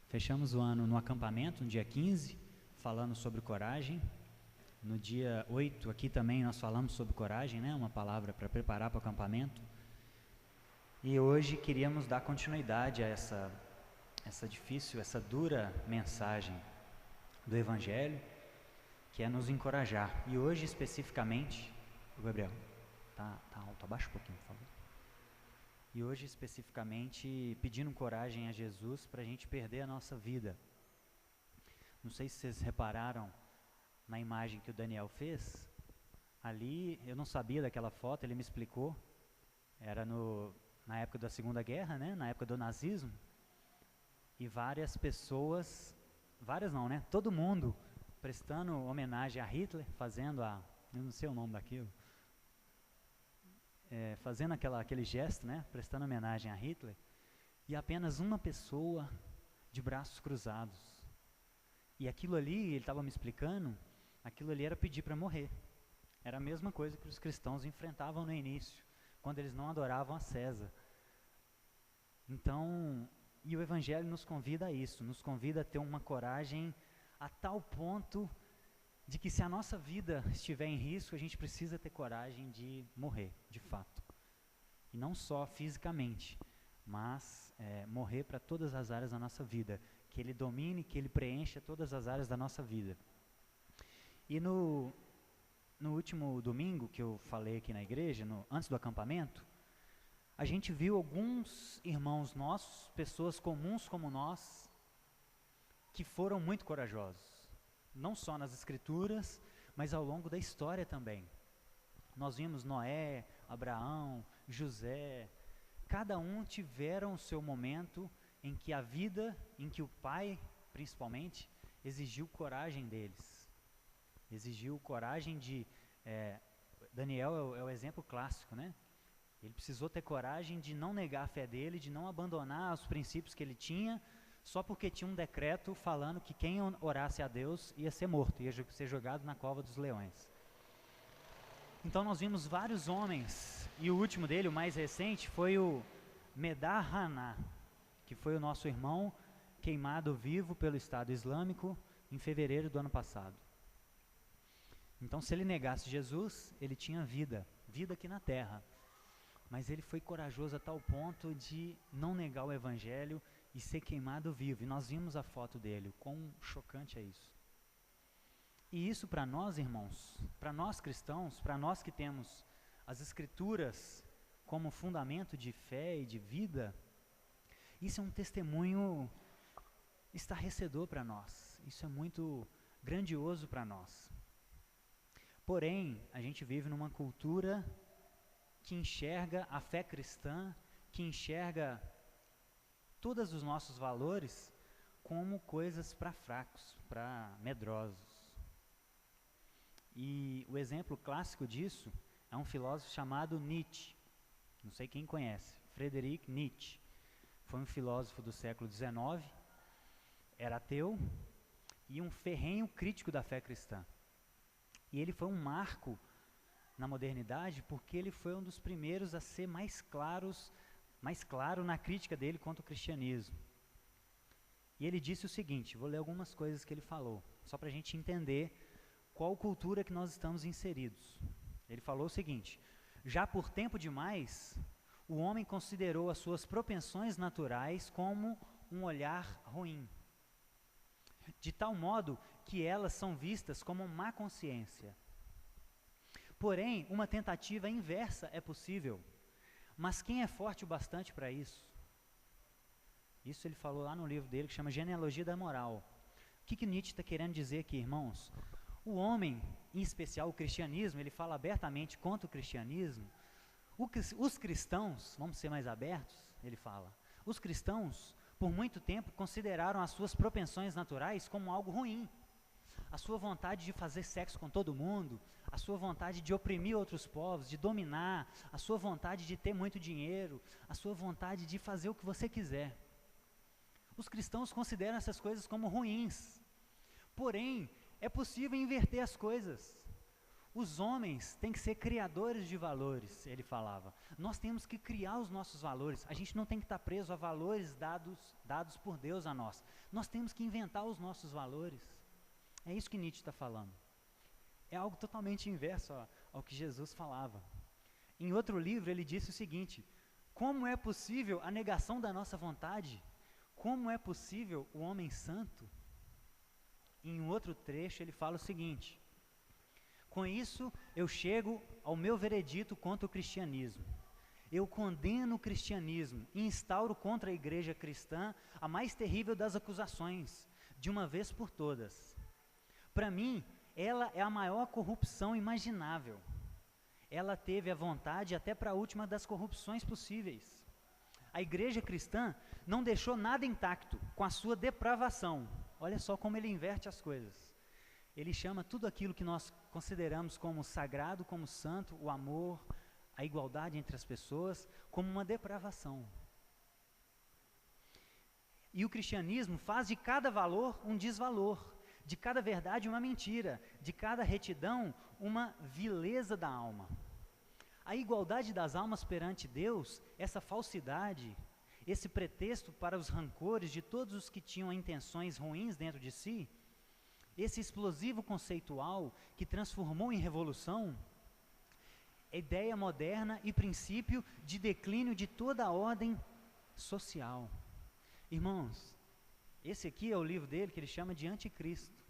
Fechamos o ano no acampamento, no dia 15, falando sobre coragem. No dia 8, aqui também nós falamos sobre coragem, né? Uma palavra para preparar para o acampamento. E hoje queríamos dar continuidade a essa dura mensagem do Evangelho, que é nos encorajar. E hoje especificamente, Gabriel, tá alto, abaixa um pouquinho, por favor. E hoje especificamente pedindo coragem a Jesus para a gente perder a nossa vida. Não sei se vocês repararam na imagem que o Daniel fez. Ali, eu não sabia daquela foto, ele me explicou. Era na época da Segunda Guerra, né? Na época do nazismo. E várias pessoas, várias não, né? Todo mundo prestando homenagem a Hitler, fazendo eu não sei o nome daquilo, fazendo aquele gesto, né? Prestando homenagem a Hitler. E apenas uma pessoa de braços cruzados. E aquilo ali, ele estava me explicando, aquilo ali era pedir para morrer. Era a mesma coisa que os cristãos enfrentavam no início, quando eles não adoravam a César. Então, e o Evangelho nos convida a isso, nos convida a ter uma coragem a tal ponto de que se a nossa vida estiver em risco, a gente precisa ter coragem de morrer, de fato. E não só fisicamente, mas morrer para todas as áreas da nossa vida. Que Ele domine, que Ele preencha todas as áreas da nossa vida. E no último domingo que eu falei aqui na igreja, antes do acampamento, a gente viu alguns irmãos nossos, pessoas comuns como nós, que foram muito corajosos. Não só nas Escrituras, mas ao longo da história também. Nós vimos Noé, Abraão, José, cada um tiveram o seu momento em que a vida, em que o pai, principalmente, exigiu coragem deles. Exigiu coragem de... Daniel é o exemplo clássico, né? Ele precisou ter coragem de não negar a fé dele, de não abandonar os princípios que ele tinha, só porque tinha um decreto falando que quem orasse a Deus ia ser morto, ia ser jogado na cova dos leões. Então nós vimos vários homens, e o último dele, o mais recente, foi o Medar Haná, que foi o nosso irmão queimado vivo pelo Estado Islâmico em fevereiro do ano passado. Então, se ele negasse Jesus, ele tinha vida aqui na terra. Mas ele foi corajoso a tal ponto de não negar o Evangelho e ser queimado vivo. E nós vimos a foto dele, o quão chocante é isso. E isso para nós, irmãos, para nós cristãos, para nós que temos as Escrituras como fundamento de fé e de vida, isso é um testemunho estarrecedor para nós. Isso é muito grandioso para nós. Porém, a gente vive numa cultura que enxerga a fé cristã, que enxerga todos os nossos valores como coisas para fracos, para medrosos. E o exemplo clássico disso é um filósofo chamado Nietzsche. Não sei quem conhece, Friedrich Nietzsche. Foi um filósofo do século XIX, era ateu e um ferrenho crítico da fé cristã. E ele foi um marco na modernidade porque ele foi um dos primeiros a ser mais claro na crítica dele contra o cristianismo. E ele disse o seguinte, vou ler algumas coisas que ele falou, só para a gente entender qual cultura que nós estamos inseridos. Ele falou o seguinte: já por tempo demais, o homem considerou as suas propensões naturais como um olhar ruim, de tal modo que elas são vistas como má consciência. Porém, uma tentativa inversa é possível, mas quem é forte o bastante para isso? Isso ele falou lá no livro dele, que chama Genealogia da Moral. O que Nietzsche está querendo dizer aqui, irmãos? O homem, em especial o cristianismo, ele fala abertamente contra o cristianismo. Os cristãos, vamos ser mais abertos, ele fala, os cristãos, por muito tempo, consideraram as suas propensões naturais como algo ruim. A sua vontade de fazer sexo com todo mundo, a sua vontade de oprimir outros povos, de dominar, a sua vontade de ter muito dinheiro, a sua vontade de fazer o que você quiser. Os cristãos consideram essas coisas como ruins. Porém, é possível inverter as coisas. Os homens têm que ser criadores de valores, ele falava. Nós temos que criar os nossos valores. A gente não tem que estar preso a valores dados por Deus a nós. Nós temos que inventar os nossos valores. É isso que Nietzsche está falando. É algo totalmente inverso ao que Jesus falava. Em outro livro ele disse o seguinte: como é possível a negação da nossa vontade? Como é possível o homem santo? Em um outro trecho ele fala o seguinte: com isso eu chego ao meu veredito contra o cristianismo. Eu condeno o cristianismo e instauro contra a igreja cristã a mais terrível das acusações, de uma vez por todas. Para mim, ela é a maior corrupção imaginável. Ela teve a vontade até para a última das corrupções possíveis. A igreja cristã não deixou nada intacto com a sua depravação. Olha só como ele inverte as coisas. Ele chama tudo aquilo que nós consideramos como sagrado, como santo, o amor, a igualdade entre as pessoas, como uma depravação. E o cristianismo faz de cada valor um desvalor, de cada verdade uma mentira, de cada retidão uma vileza da alma. A igualdade das almas perante Deus, essa falsidade, esse pretexto para os rancores de todos os que tinham intenções ruins dentro de si, esse explosivo conceitual que transformou em revolução, ideia moderna e princípio de declínio de toda a ordem social. Irmãos, esse aqui é o livro dele que ele chama de Anticristo.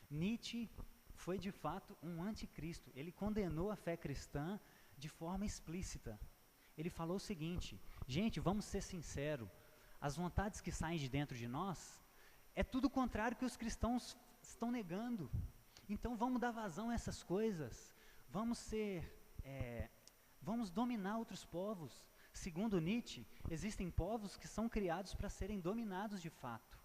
Nietzsche foi de fato um anticristo. Ele condenou a fé cristã de forma explícita. Ele falou o seguinte: gente, vamos ser sinceros, as vontades que saem de dentro de nós é tudo o contrário que os cristãos estão negando. Então vamos dar vazão a essas coisas, vamos dominar outros povos. Segundo Nietzsche, existem povos que são criados para serem dominados de fato.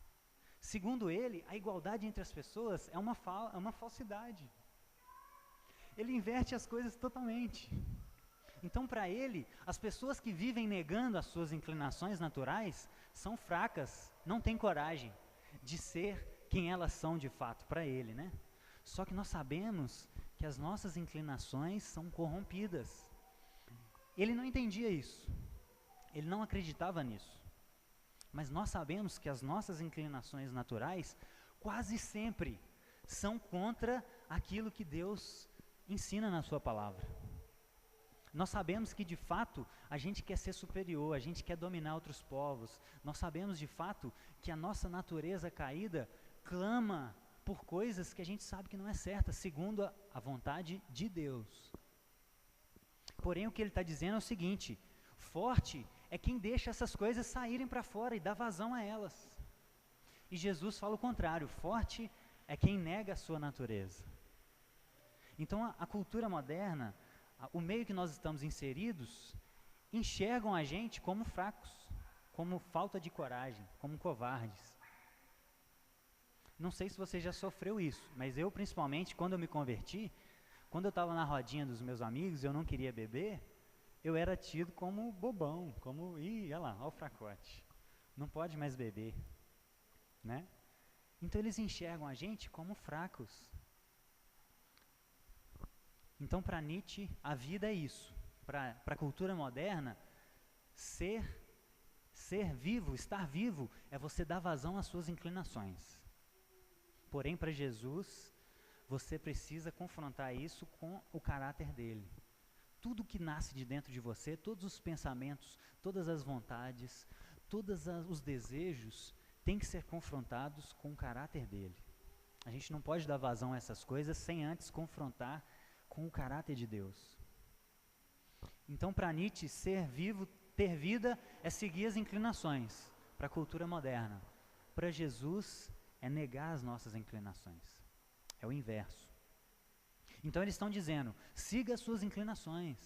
Segundo ele, a igualdade entre as pessoas é uma falsidade. Ele inverte as coisas totalmente. Então, para ele, as pessoas que vivem negando as suas inclinações naturais são fracas, não têm coragem de ser quem elas são de fato, para ele, né? Só que nós sabemos que as nossas inclinações são corrompidas. Ele não entendia isso, ele não acreditava nisso. Mas nós sabemos que as nossas inclinações naturais quase sempre são contra aquilo que Deus ensina na sua palavra. Nós sabemos que de fato a gente quer ser superior, a gente quer dominar outros povos. Nós sabemos de fato que a nossa natureza caída clama por coisas que a gente sabe que não é certa, segundo a vontade de Deus. Porém, o que ele está dizendo é o seguinte: forte é quem deixa essas coisas saírem para fora e dá vazão a elas. E Jesus fala o contrário: forte é quem nega a sua natureza. Então a cultura moderna, o meio que nós estamos inseridos, enxergam a gente como fracos, como falta de coragem, como covardes. Não sei se você já sofreu isso, mas eu principalmente, quando eu me converti, quando eu estava na rodinha dos meus amigos e eu não queria beber, eu era tido como bobão, como, olha lá, olha o fracote, não pode mais beber, né? Então eles enxergam a gente como fracos. Então, para Nietzsche, a vida é isso. Para a cultura moderna, ser vivo, estar vivo, é você dar vazão às suas inclinações. Porém, para Jesus, você precisa confrontar isso com o caráter dele. Tudo que nasce de dentro de você, todos os pensamentos, todas as vontades, todos os desejos, têm que ser confrontados com o caráter dele. A gente não pode dar vazão a essas coisas sem antes confrontar com o caráter de Deus. Então, para Nietzsche, ser vivo, ter vida, é seguir as inclinações. Para a cultura moderna. Para Jesus, é negar as nossas inclinações. É o inverso. Então, eles estão dizendo, siga as suas inclinações.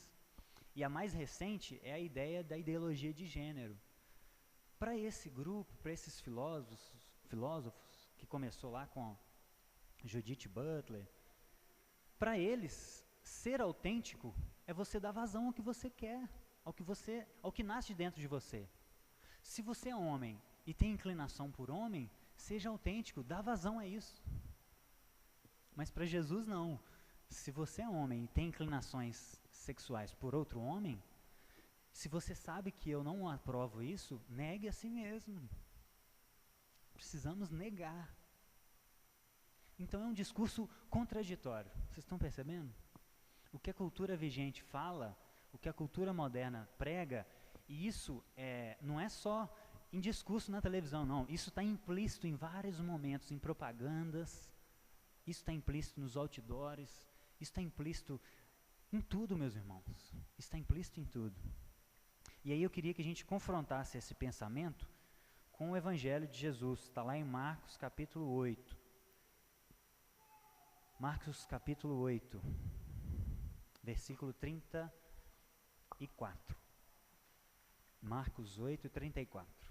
E a mais recente é a ideia da ideologia de gênero. Para esse grupo, para esses filósofos, que começou lá com Judith Butler, para eles, ser autêntico é você dar vazão ao que você quer, ao que nasce dentro de você. Se você é homem e tem inclinação por homem, seja autêntico, dá vazão a isso. Mas para Jesus não. Se você é homem e tem inclinações sexuais por outro homem, se você sabe que eu não aprovo isso, negue a si mesmo. Precisamos negar. Então é um discurso contraditório. Vocês estão percebendo? O que a cultura vigente fala, o que a cultura moderna prega, e isso não é só em discurso na televisão, não. Isso está implícito em vários momentos, em propagandas, isso está implícito nos outdoors, isso está implícito em tudo, meus irmãos. Isso está implícito em tudo. E aí eu queria que a gente confrontasse esse pensamento com o Evangelho de Jesus. Está lá em Marcos capítulo 8. Marcos capítulo 8, versículo 34. Marcos 8, 34.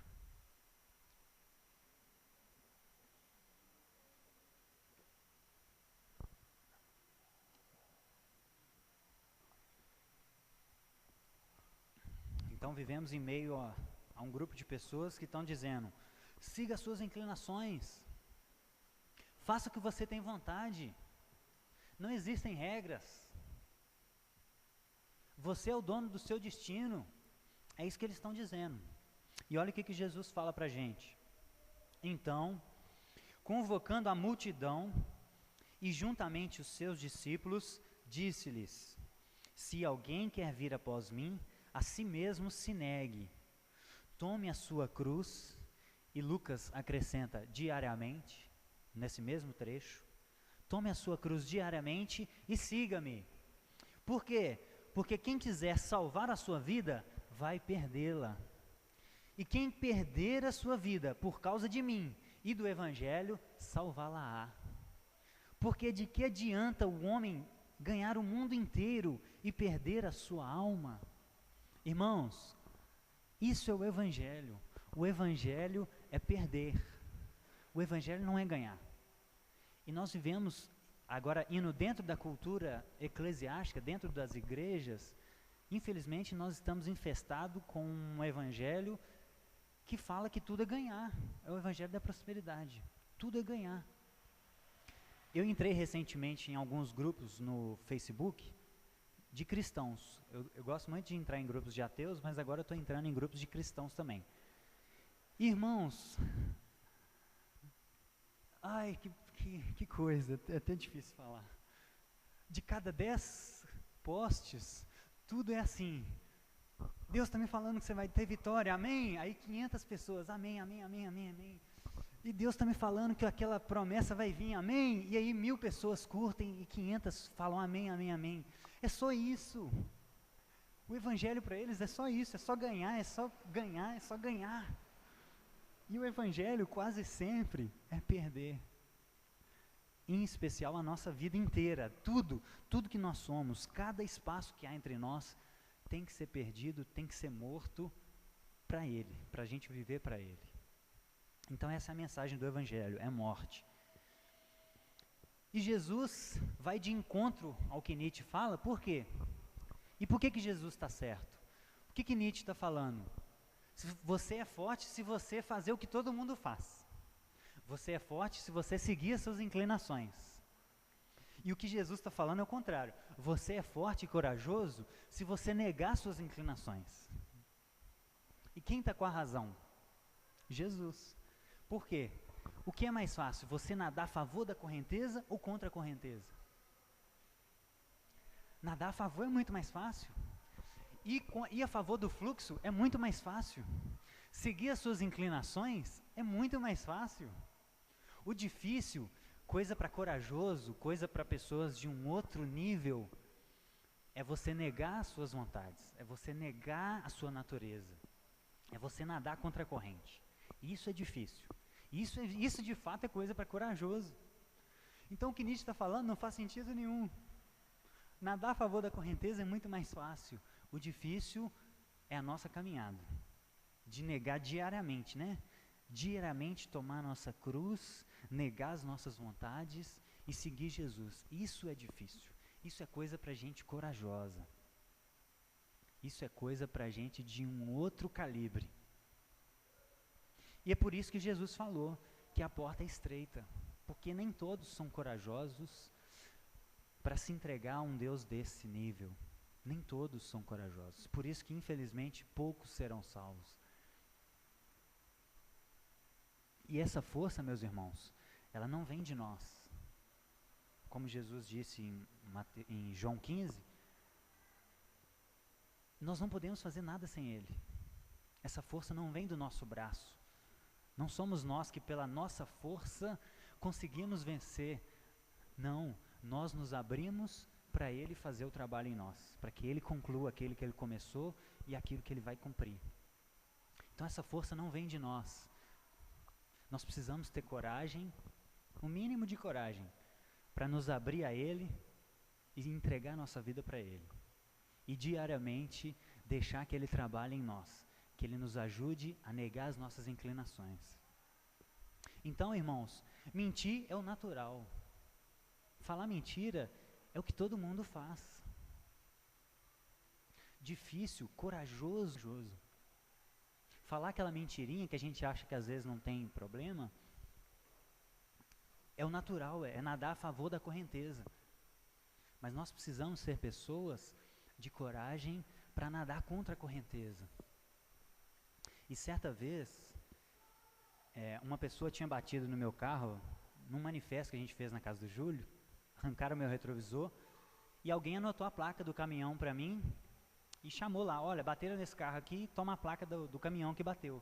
Então vivemos em meio a um grupo de pessoas que estão dizendo: siga as suas inclinações, faça o que você tem vontade, não existem regras, você é o dono do seu destino. É isso que eles estão dizendo. E olha o que Jesus fala para a gente. Então, convocando a multidão e juntamente os seus discípulos, disse-lhes: se alguém quer vir após mim, a si mesmo se negue, tome a sua cruz, e Lucas acrescenta diariamente, nesse mesmo trecho, tome a sua cruz diariamente e siga-me. Por quê? Porque quem quiser salvar a sua vida, vai perdê-la. E quem perder a sua vida por causa de mim e do Evangelho, salvá-la-á. Porque de que adianta o homem ganhar o mundo inteiro e perder a sua alma? Irmãos, isso é o Evangelho. O Evangelho é perder. O Evangelho não é ganhar. E nós vivemos, agora indo dentro da cultura eclesiástica, dentro das igrejas, infelizmente nós estamos infestados com um Evangelho que fala que tudo é ganhar. É o Evangelho da prosperidade. Tudo é ganhar. Eu entrei recentemente em alguns grupos no Facebook de cristãos. Eu gosto muito de entrar em grupos de ateus, mas agora eu estou entrando em grupos de cristãos também. Irmãos, ai, que coisa, é até difícil falar. De cada 10 posts, tudo é assim: Deus está me falando que você vai ter vitória, amém? Aí 500 pessoas, amém, amém, amém, amém, amém. E Deus está me falando que aquela promessa vai vir, amém? E aí 1000 pessoas curtem e 500 falam amém, amém, amém. É só isso. O Evangelho para eles é só isso, é só ganhar, é só ganhar, é só ganhar. E o Evangelho quase sempre é perder. Em especial a nossa vida inteira, tudo que nós somos, cada espaço que há entre nós, tem que ser perdido, tem que ser morto para Ele, para a gente viver para Ele. Então essa é a mensagem do Evangelho, é morte. E Jesus vai de encontro ao que Nietzsche fala, por quê? E por que Jesus está certo? O que Nietzsche está falando? Você é forte se você fazer o que todo mundo faz. Você é forte se você seguir as suas inclinações. E o que Jesus está falando é o contrário. Você é forte e corajoso se você negar suas inclinações. E quem está com a razão? Jesus. Por quê? O que é mais fácil? Você nadar a favor da correnteza ou contra a correnteza? Nadar a favor é muito mais fácil. E a favor do fluxo é muito mais fácil. Seguir as suas inclinações é muito mais fácil. O difícil, coisa para corajoso, coisa para pessoas de um outro nível, é você negar as suas vontades, é você negar a sua natureza, é você nadar contra a corrente. Isso é difícil. Isso de fato é coisa para corajoso. Então o que Nietzsche está falando não faz sentido nenhum. Nadar a favor da correnteza é muito mais fácil. O difícil é a nossa caminhada, de negar diariamente, né? Diariamente tomar a nossa cruz, negar as nossas vontades e seguir Jesus. Isso é difícil. Isso é coisa para gente corajosa. Isso é coisa para gente de um outro calibre. E é por isso que Jesus falou que a porta é estreita, porque nem todos são corajosos para se entregar a um Deus desse nível. Nem todos são corajosos. Por isso que, infelizmente, poucos serão salvos. E essa força, meus irmãos, ela não vem de nós. Como Jesus disse em João 15, nós não podemos fazer nada sem Ele. Essa força não vem do nosso braço. Não somos nós que pela nossa força conseguimos vencer. Não, nós nos abrimos para Ele fazer o trabalho em nós, para que Ele conclua aquilo que Ele começou e aquilo que Ele vai cumprir. Então essa força não vem de nós. Nós precisamos ter coragem, o mínimo de coragem, para nos abrir a Ele e entregar nossa vida para Ele. E diariamente deixar que Ele trabalhe em nós, que Ele nos ajude a negar as nossas inclinações. Então, irmãos, mentir é o natural. Falar mentira é o que todo mundo faz. Difícil, corajoso. Falar aquela mentirinha que a gente acha que às vezes não tem problema, é o natural, é nadar a favor da correnteza. Mas nós precisamos ser pessoas de coragem para nadar contra a correnteza. E certa vez, uma pessoa tinha batido no meu carro, num manifesto que a gente fez na casa do Júlio, arrancaram meu retrovisor, e alguém anotou a placa do caminhão para mim, e chamou lá, olha, bateram nesse carro aqui, toma a placa do caminhão que bateu.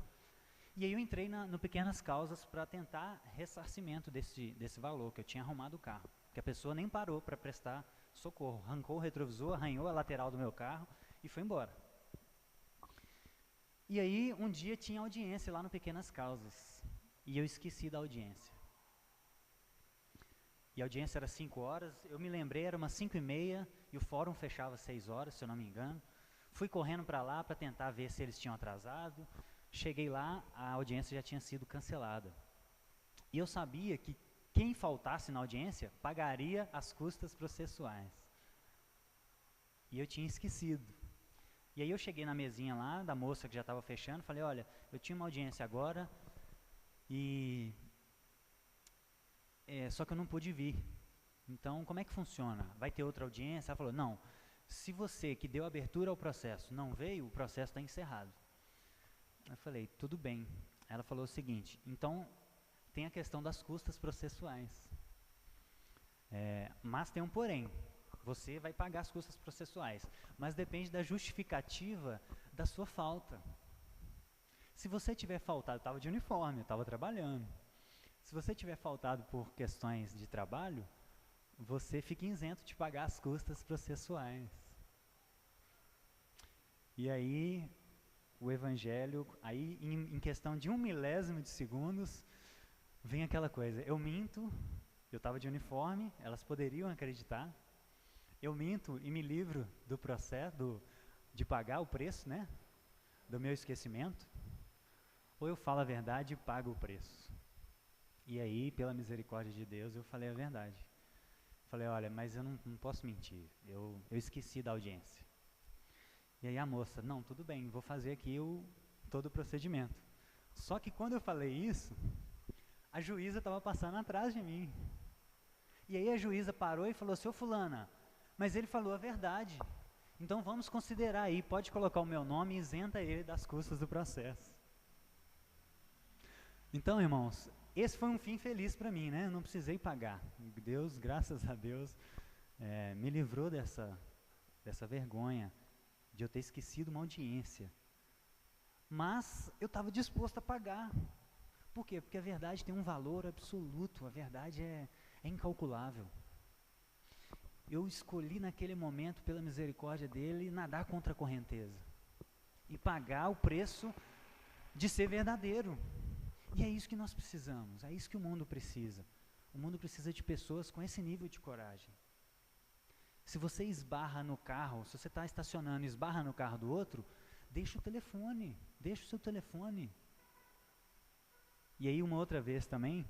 E aí eu entrei no Pequenas Causas para tentar ressarcimento desse valor, que eu tinha arrumado o carro. Porque a pessoa nem parou para prestar socorro, arrancou o retrovisor, arranhou a lateral do meu carro e foi embora. E aí um dia tinha audiência lá no Pequenas Causas, e eu esqueci da audiência. E a audiência era 5 horas, eu me lembrei, era umas 5:30, e o fórum fechava às 6 horas, se eu não me engano. Fui correndo para lá para tentar ver se eles tinham atrasado. Cheguei lá, a audiência já tinha sido cancelada. E eu sabia que quem faltasse na audiência pagaria as custas processuais. E eu tinha esquecido. E aí eu cheguei na mesinha lá, da moça que já estava fechando, falei, olha, eu tinha uma audiência agora, só que eu não pude vir. Então, como é que funciona? Vai ter outra audiência? Ela falou, não, se você que deu abertura ao processo não veio, o processo está encerrado. Eu falei, tudo bem. Ela falou o seguinte, então tem a questão das custas processuais. Mas tem um porém, você vai pagar as custas processuais, mas depende da justificativa da sua falta. Se você tiver faltado, eu estava de uniforme, eu estava trabalhando. Se você tiver faltado por questões de trabalho, você fica isento de pagar as custas processuais. E aí, o evangelho, aí em questão de 1 milésimo de segundos, vem aquela coisa, eu minto, eu estava de uniforme, elas poderiam acreditar, eu minto e me livro do processo, de pagar o preço, né, do meu esquecimento, ou eu falo a verdade e pago o preço. E aí, pela misericórdia de Deus, eu falei a verdade. Falei, olha, mas eu não posso mentir, eu esqueci da audiência. E aí a moça, não, tudo bem, vou fazer aqui todo o procedimento. Só que quando eu falei isso, a juíza estava passando atrás de mim. E aí a juíza parou e falou, seu fulana, mas ele falou a verdade. Então vamos considerar aí, pode colocar o meu nome e isenta ele das custas do processo. Então, irmãos, esse foi um fim feliz para mim, né? Eu não precisei pagar. Deus, graças a Deus, me livrou dessa vergonha de eu ter esquecido uma audiência. Mas eu estava disposto a pagar. Por quê? Porque a verdade tem um valor absoluto, a verdade é incalculável. Eu escolhi naquele momento, pela misericórdia dele, nadar contra a correnteza. E pagar o preço de ser verdadeiro. E é isso que nós precisamos, é isso que o mundo precisa. O mundo precisa de pessoas com esse nível de coragem. Se você esbarra no carro, se você está estacionando e esbarra no carro do outro, deixa o seu telefone. E aí uma outra vez também,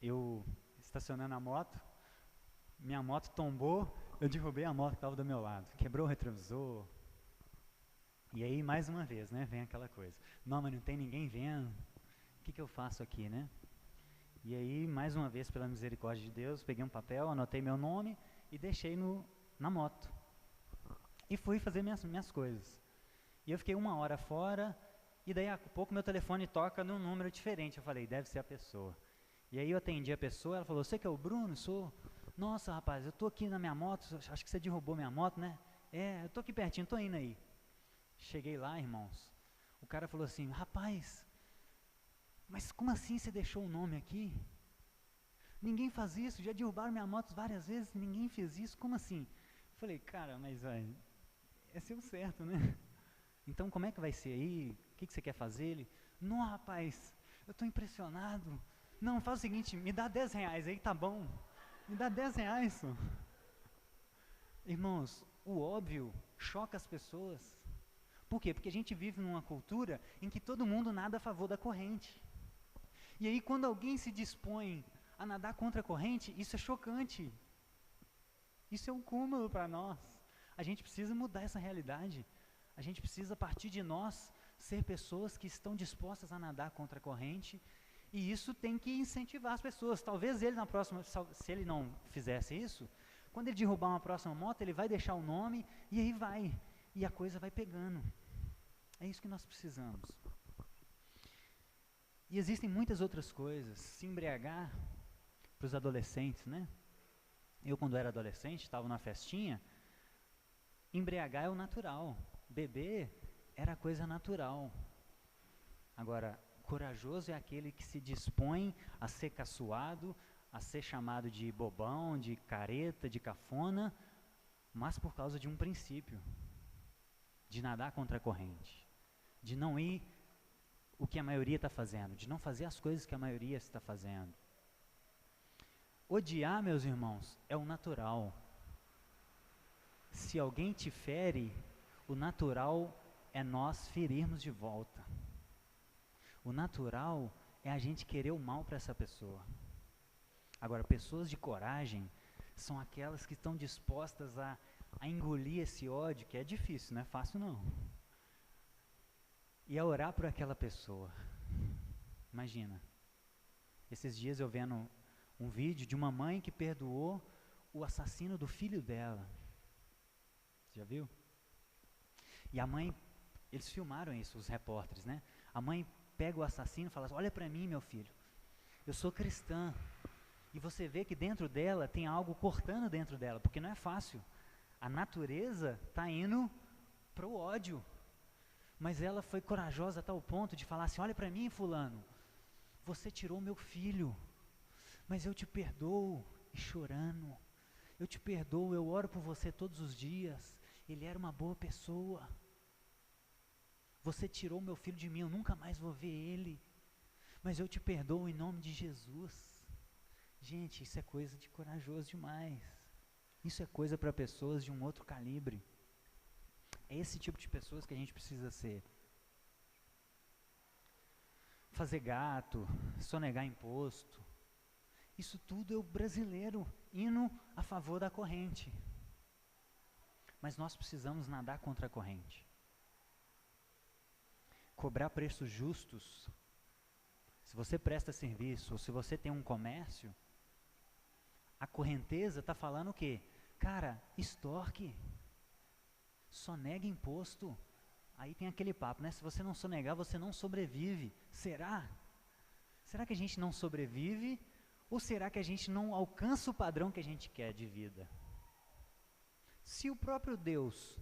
eu estacionando a moto, minha moto tombou, eu derrubei a moto que estava do meu lado, quebrou o retrovisor. E aí mais uma vez, né, vem aquela coisa, não, mas não tem ninguém vendo, o que eu faço aqui, né? E aí mais uma vez, pela misericórdia de Deus, peguei um papel, anotei meu nome e deixei na moto. E fui fazer minhas coisas. E eu fiquei 1 hora fora, e daí a pouco meu telefone toca num número diferente. Eu falei, deve ser a pessoa. E aí eu atendi a pessoa, ela falou, você que é o Bruno? Sou. Nossa, rapaz, eu tô aqui na minha moto, acho que você derrubou minha moto, né? Eu tô aqui pertinho, tô indo aí. Cheguei lá, irmãos, o cara falou assim, rapaz, mas como assim você deixou o nome aqui? Ninguém faz isso, já derrubaram minha moto várias vezes, ninguém fez isso, como assim? Eu falei, cara, mas é seu certo, né? Então como é que vai ser aí? O que você quer fazer? Ele, não, rapaz, eu estou impressionado. Não, faz o seguinte, me dá R$10 aí, tá bom. Me dá R$10. Só. Irmãos, o óbvio choca as pessoas. Por quê? Porque a gente vive numa cultura em que todo mundo nada a favor da corrente. E aí quando alguém se dispõe a nadar contra a corrente, isso é chocante. Isso é um cúmulo para nós. A gente precisa mudar essa realidade. A gente precisa, a partir de nós, ser pessoas que estão dispostas a nadar contra a corrente, e isso tem que incentivar as pessoas. Talvez ele na próxima, se ele não fizesse isso, quando ele derrubar uma próxima moto, ele vai deixar o nome, e aí vai, e a coisa vai pegando. É isso que nós precisamos. E existem muitas outras coisas. Se embriagar, para os adolescentes, né? Eu, quando era adolescente, estava na festinha, embriagar é o natural. Beber era a coisa natural. Agora, corajoso é aquele que se dispõe a ser caçoado, a ser chamado de bobão, de careta, de cafona, mas por causa de um princípio, de nadar contra a corrente, de não ir o que a maioria está fazendo, de não fazer as coisas que a maioria está fazendo. Odiar, meus irmãos, é o natural. Se alguém te fere, o natural é nós ferirmos de volta. O natural é a gente querer o mal para essa pessoa. Agora, pessoas de coragem são aquelas que estão dispostas a engolir esse ódio, que é difícil, não é fácil não. E a orar por aquela pessoa. Imagina, esses dias eu vendo um vídeo de uma mãe que perdoou o assassino do filho dela. Você já viu? E a mãe, eles filmaram isso, os repórteres, né? A mãe pega o assassino e fala assim, olha para mim, meu filho, eu sou cristã. E você vê que dentro dela tem algo cortando dentro dela, porque não é fácil. A natureza está indo para o ódio. Mas ela foi corajosa a tal ponto de falar assim, olha para mim, fulano, você tirou meu filho, mas eu te perdoo, e chorando, eu te perdoo, eu oro por você todos os dias, ele era uma boa pessoa, você tirou meu filho de mim, eu nunca mais vou ver ele, mas eu te perdoo em nome de Jesus. Gente, isso é coisa de corajoso demais, isso é coisa para pessoas de um outro calibre, é esse tipo de pessoas que a gente precisa ser. Fazer gato, sonegar imposto, isso tudo é o brasileiro indo a favor da corrente. Mas nós precisamos nadar contra a corrente. Cobrar preços justos. Se você presta serviço, ou se você tem um comércio, a correnteza está falando o quê? Cara, extorque. Sonega imposto. Aí tem aquele papo, né? Se você não sonegar, você não sobrevive. Será? Será que a gente não sobrevive? Ou será que a gente não alcança o padrão que a gente quer de vida? Se o próprio Deus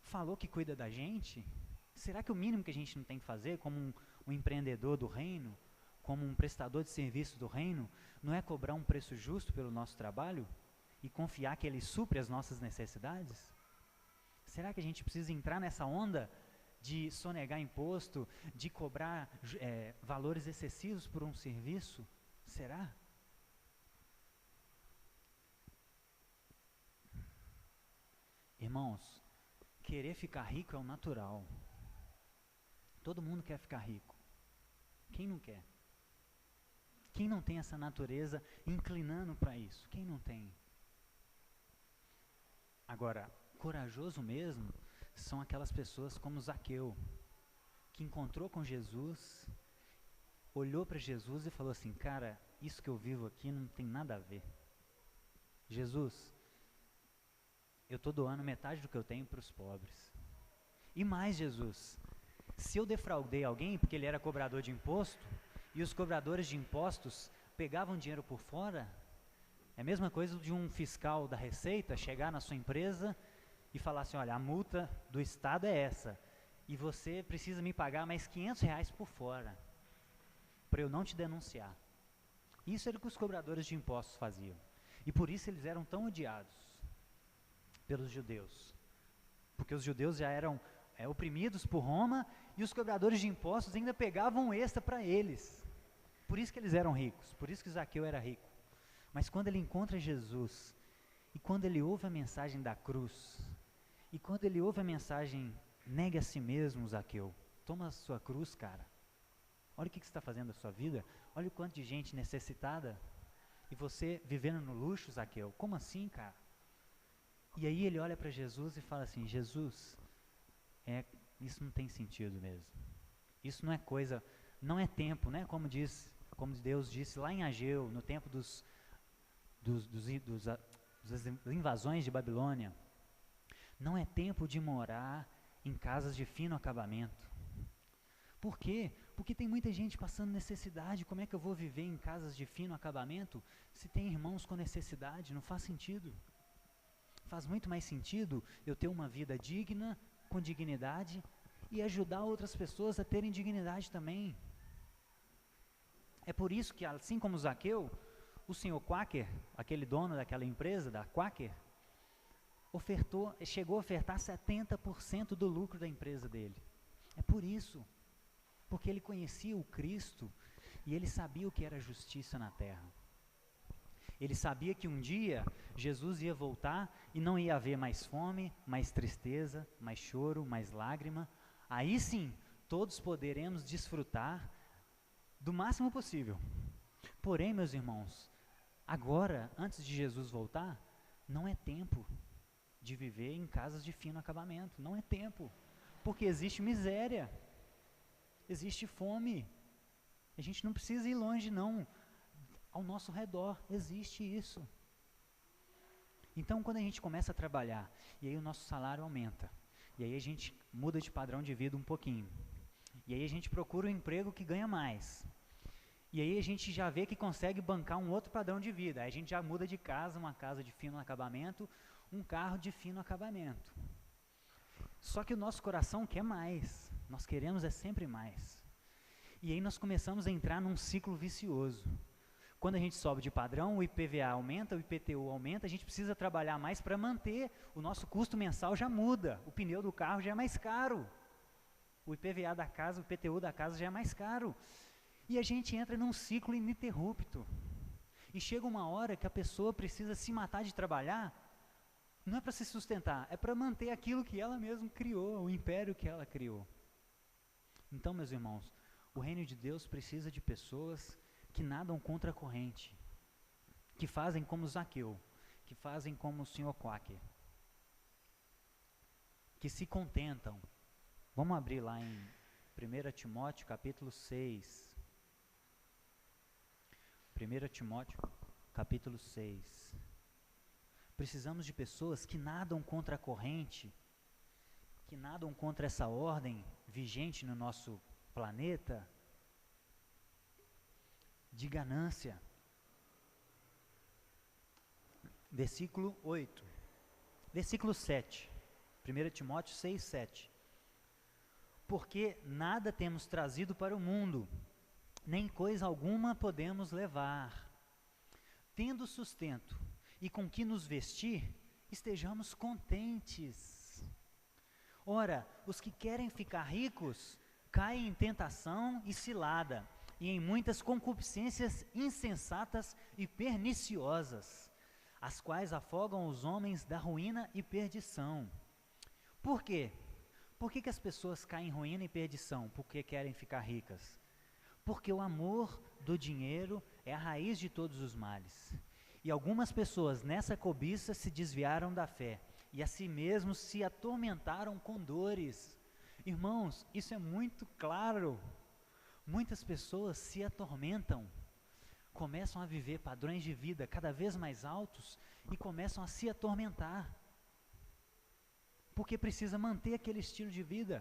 falou que cuida da gente, será que o mínimo que a gente não tem que fazer, como um empreendedor do reino, como um prestador de serviço do reino, não é cobrar um preço justo pelo nosso trabalho e confiar que ele supre as nossas necessidades? Será que a gente precisa entrar nessa onda de sonegar imposto, de cobrar valores excessivos por um serviço? Será? Irmãos, querer ficar rico é o natural. Todo mundo quer ficar rico. Quem não quer? Quem não tem essa natureza inclinando para isso? Quem não tem? Agora, corajoso mesmo são aquelas pessoas como Zaqueu, que encontrou com Jesus, olhou para Jesus e falou assim, cara, isso que eu vivo aqui não tem nada a ver. Jesus, eu estou doando metade do que eu tenho para os pobres. E mais, Jesus, se eu defraudei alguém porque ele era cobrador de imposto, e os cobradores de impostos pegavam dinheiro por fora, é a mesma coisa de um fiscal da Receita chegar na sua empresa e falar assim, olha, a multa do Estado é essa, e você precisa me pagar mais R$500 por fora, para eu não te denunciar. Isso era o que os cobradores de impostos faziam. E por isso eles eram tão odiados pelos judeus. Porque os judeus já eram oprimidos por Roma, e os cobradores de impostos ainda pegavam um extra para eles. Por isso que eles eram ricos, por isso que Zaqueu era rico. Mas quando ele encontra Jesus, e quando ele ouve a mensagem da cruz, e quando ele ouve a mensagem, negue a si mesmo, Zaqueu, toma a sua cruz, cara. Olha o que você está fazendo da sua vida, olha o quanto de gente necessitada, e você vivendo no luxo, Zaqueu, como assim, cara? E aí ele olha para Jesus e fala assim, Jesus, isso não tem sentido mesmo. Isso não é coisa, não é tempo, né? Como Deus disse lá em Ageu, no tempo das invasões de Babilônia, não é tempo de morar em casas de fino acabamento. Por quê? Porque tem muita gente passando necessidade. Como é que eu vou viver em casas de fino acabamento se tem irmãos com necessidade? Não faz sentido. Faz muito mais sentido eu ter uma vida digna, com dignidade, e ajudar outras pessoas a terem dignidade também. É por isso que, assim como Zaqueu, o senhor Quaker, aquele dono daquela empresa, da Quaker, chegou a ofertar 70% do lucro da empresa dele. É por isso, porque ele conhecia o Cristo e ele sabia o que era justiça na terra. Ele sabia que um dia Jesus ia voltar e não ia haver mais fome, mais tristeza, mais choro, mais lágrima. Aí sim, todos poderemos desfrutar do máximo possível. Porém, meus irmãos, agora, antes de Jesus voltar, não é tempo de viver em casas de fino acabamento. Não é tempo, porque existe miséria, existe fome. A gente não precisa ir longe, não. Ao nosso redor existe isso. Então, quando a gente começa a trabalhar, e aí o nosso salário aumenta, e aí a gente muda de padrão de vida um pouquinho, e aí a gente procura um emprego que ganha mais, e aí a gente já vê que consegue bancar um outro padrão de vida, aí a gente já muda de casa, uma casa de fino acabamento, um carro de fino acabamento. Só que o nosso coração quer mais, nós queremos sempre mais. E aí nós começamos a entrar num ciclo vicioso. Quando a gente sobe de padrão, o IPVA aumenta, o IPTU aumenta, a gente precisa trabalhar mais para manter, o nosso custo mensal já muda, o pneu do carro já é mais caro, o IPVA da casa, o IPTU da casa já é mais caro, e a gente entra num ciclo ininterrupto, e chega uma hora que a pessoa precisa se matar de trabalhar, não é para se sustentar, é para manter aquilo que ela mesma criou, o império que ela criou. Então, meus irmãos, o reino de Deus precisa de pessoas que nadam contra a corrente, que fazem como Zaqueu, que fazem como o senhor Quaker, que se contentam. Vamos abrir lá em 1 Timóteo capítulo 6. 1 Timóteo capítulo 6. Precisamos de pessoas que nadam contra a corrente, que nadam contra essa ordem vigente no nosso planeta, de ganância. Versículo 8. Versículo 7. 1 Timóteo 6, 7. Porque nada temos trazido para o mundo, nem coisa alguma podemos levar. Tendo sustento e com que nos vestir, estejamos contentes. Ora, os que querem ficar ricos, caem em tentação e cilada, e em muitas concupiscências insensatas e perniciosas, as quais afogam os homens da ruína e perdição. Por quê? Por que as pessoas caem em ruína e perdição? Porque querem ficar ricas. Porque o amor do dinheiro é a raiz de todos os males. E algumas pessoas nessa cobiça se desviaram da fé, e a si mesmos se atormentaram com dores. Irmãos, isso é muito claro. Muitas pessoas se atormentam, começam a viver padrões de vida cada vez mais altos e começam a se atormentar. porque precisa manter aquele estilo de vida.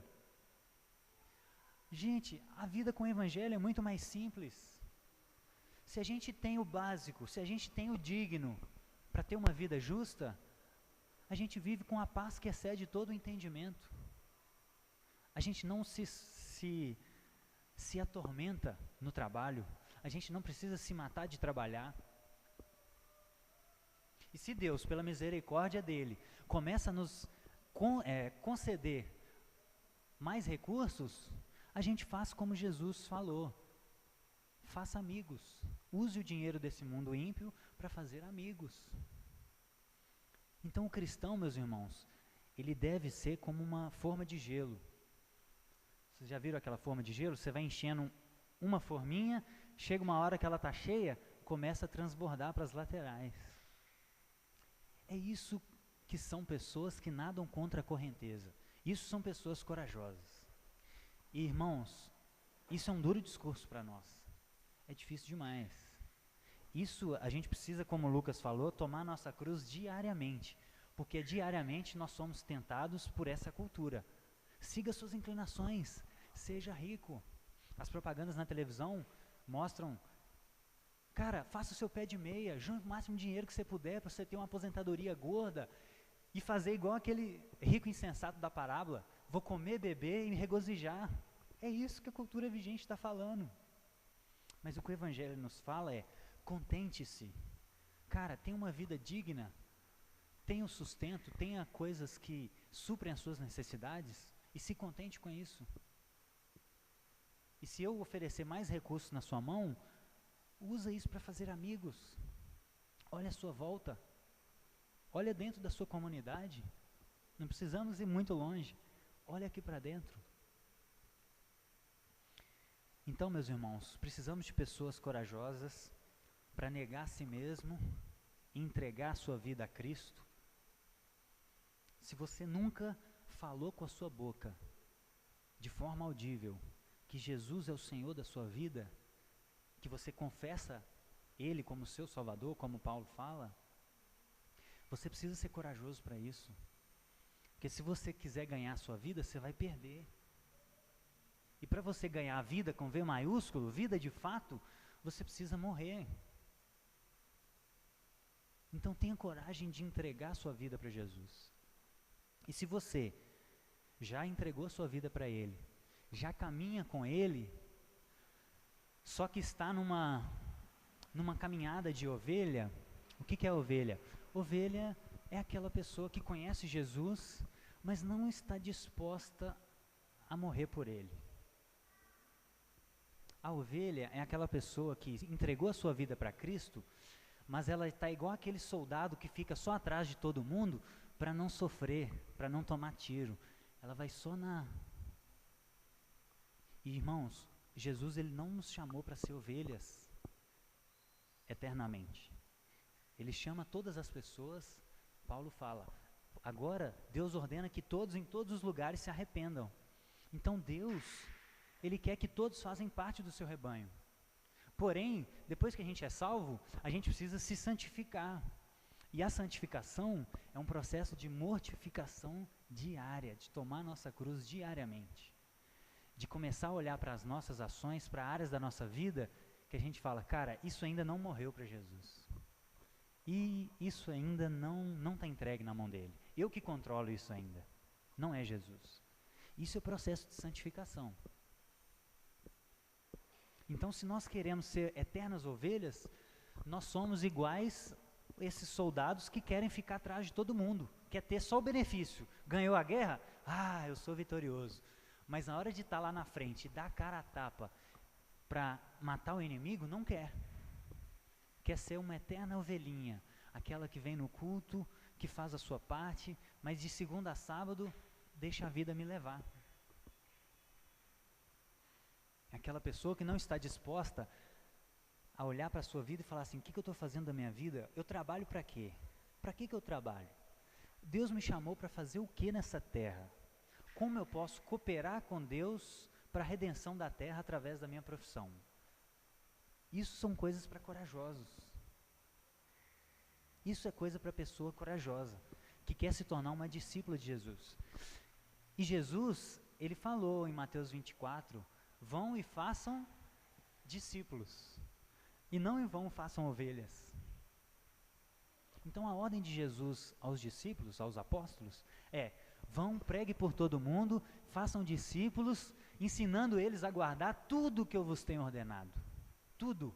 Gente, a vida com o Evangelho é muito mais simples. Se a gente tem o básico, se a gente tem o digno para ter uma vida justa, a gente vive com a paz que excede todo o entendimento. A gente não se atormenta no trabalho, a gente não precisa se matar de trabalhar. E se Deus, pela misericórdia dele, começa a nos conceder mais recursos, a gente faz como Jesus falou: faça amigos, use o dinheiro desse mundo ímpio para fazer amigos. Então o cristão, meus irmãos, ele deve ser como uma forma de gelo. Vocês já viram aquela forma de gelo? Você vai enchendo uma forminha, chega uma hora que ela está cheia, começa a transbordar para as laterais. É isso que são pessoas que nadam contra a correnteza. Isso são pessoas corajosas. E, irmãos, isso é um duro discurso para nós. É difícil demais. Isso a gente precisa, como o Lucas falou, tomar a nossa cruz diariamente, porque diariamente nós somos tentados por essa cultura. Siga suas inclinações, seja rico. As propagandas na televisão mostram: cara, faça o seu pé de meia, junte o máximo de dinheiro que você puder para você ter uma aposentadoria gorda e fazer igual aquele rico insensato da parábola: vou comer, beber e me regozijar. É isso que a cultura vigente está falando. Mas o que o Evangelho nos fala é: contente-se. Cara, tenha uma vida digna, tenha o sustento, tenha coisas que suprem as suas necessidades e se contente com isso. E se eu oferecer mais recursos na sua mão, usa isso para fazer amigos. Olha a sua volta. Olha dentro da sua comunidade. Não precisamos ir muito longe. Olha aqui para dentro. Então, meus irmãos, precisamos de pessoas corajosas para negar a si mesmo e entregar a sua vida a Cristo. Se você nunca falou com a sua boca, de forma audível, que Jesus é o Senhor da sua vida, que você confessa Ele como seu Salvador, como Paulo fala, você precisa ser corajoso para isso. Porque se você quiser ganhar a sua vida, você vai perder. E para você ganhar a vida com V maiúsculo, vida de fato, você precisa morrer. Então tenha coragem de entregar a sua vida para Jesus. E se você já entregou a sua vida para Ele, já caminha com Ele, só que está numa caminhada de ovelha. O que é ovelha? Ovelha é aquela pessoa que conhece Jesus, mas não está disposta a morrer por Ele. A ovelha é aquela pessoa que entregou a sua vida para Cristo, mas ela está igual aquele soldado que fica só atrás de todo mundo para não sofrer, para não tomar tiro. Ela vai só na... E, irmãos, Jesus ele não nos chamou para ser ovelhas eternamente. Ele chama todas as pessoas. Paulo fala: agora Deus ordena que todos em todos os lugares se arrependam. Então Deus, Ele quer que todos façam parte do seu rebanho. Porém, depois que a gente é salvo, a gente precisa se santificar. E a santificação é um processo de mortificação diária, de tomar a nossa cruz diariamente. De começar a olhar para as nossas ações, para áreas da nossa vida, que a gente fala: cara, isso ainda não morreu para Jesus. E isso ainda não está entregue na mão dele. Eu que controlo isso ainda, não é Jesus. Isso é o processo de santificação. Então, se nós queremos ser eternas ovelhas, nós somos iguais a esses soldados que querem ficar atrás de todo mundo, quer ter só o benefício. Ganhou a guerra? Ah, eu sou vitorioso. Mas na hora de estar lá na frente, dar a cara a tapa para matar o inimigo, não quer. Quer ser uma eterna ovelhinha, aquela que vem no culto, que faz a sua parte, mas de segunda a sábado, deixa a vida me levar. Aquela pessoa que não está disposta a olhar para a sua vida e falar assim: o que eu estou fazendo da minha vida? Eu trabalho para quê? Para que eu trabalho? Deus me chamou para fazer o que nessa terra? Como eu posso cooperar com Deus para a redenção da terra através da minha profissão? Isso são coisas para corajosos. Isso é coisa para pessoa corajosa. que quer se tornar uma discípula de Jesus. E Jesus, ele falou em Mateus 24, vão e façam discípulos, e não em vão façam ovelhas. Então a ordem de Jesus aos discípulos, aos apóstolos, é: vão, pregue por todo mundo, façam discípulos, ensinando eles a guardar tudo que eu vos tenho ordenado. Tudo.